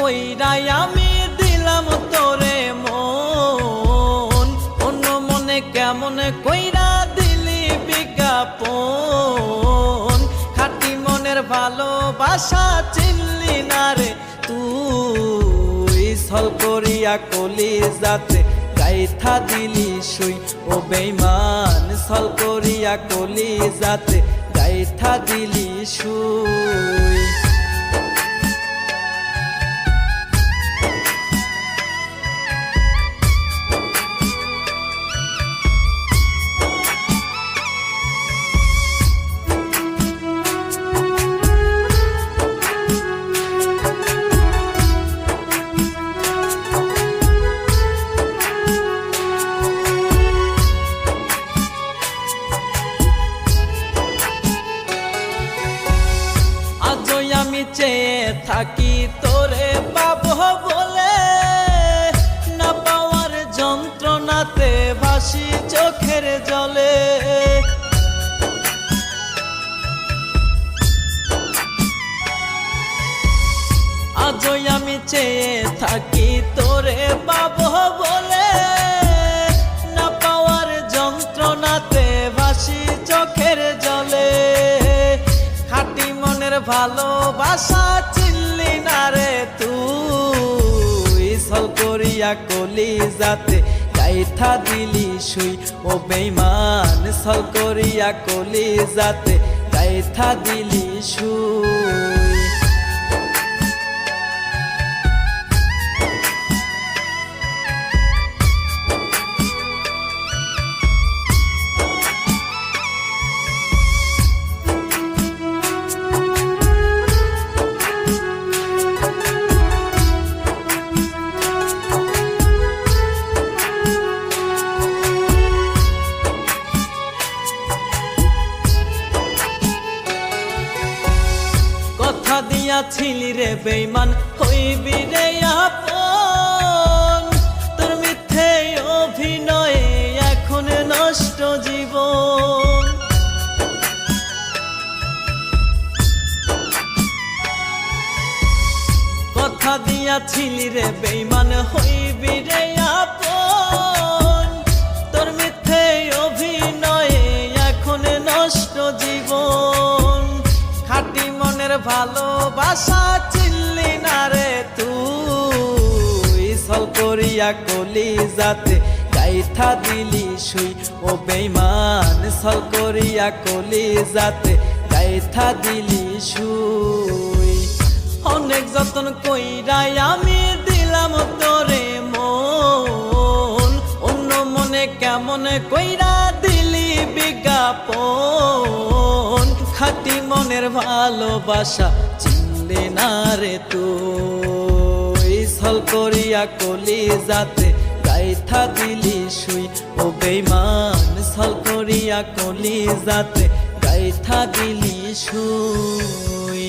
কইরাই আমি দিলাম তোরে মন, অন্য মনে কেমন কইরা দিলি বিজ্ঞাপন। খাঁটি মনের ভালোবাসা চিনলি না রে তুই, ছল করিয়া কলিজাতে গাইথা দিলি সুই। ও বেঈমান ছল করিয়া কলিজাতে গাইথা দিলি সুই। আমি চেয়ে থাকি তোরে পাবো বলে, না পাওয়ার যন্ত্রণাতে ভাসি চোখের জলে। আজই আমি চেয়ে থাকি তোরে পাবো বলে, না পাওয়ার যন্ত্রণাতে ভাসি চোখের জলে। খাঁটি মনের ভালোবাসা চিনলি না রে তুই, ছল করিয়া কলিজাতে গাইথা দিলি সুই। ও বেঈমান ছল করিয়া কলিজাতে গাইথা দিলি সুই। কথা দিয়াছিলি রে বেঈমান হইবি রে আপন, তোর মিথ্যে অভিনয়ে এখন নষ্ট জীবন। কথা দিয়াছিলি রে বেঈমান হইবি রে আপন, তোর মিথ্যে অভিনয়ে এখন নষ্ট জীবন। খাঁটি মনের ভালোবাসা চিনলি না রে তুই, ছল করিয়া কলিজাতে গাইথা দিলি সুই। ও বেঈমান ছল করিয়া কলিজাতে গাইথা দিলি সুই। অনেক যতন কইরাই আমি দিলাম তোরে মন, অন্য মনে কেমন কইরা দিলি বিজ্ঞাপন। খাঁটি মনের ভালোবাসা চিনলি না রে তুই, ছল করিয়া কলিজাতে গাইথা দিলি সুই। ও বেঈমান ছল করিয়া কলিজাতে গাইথা দিলি সুই।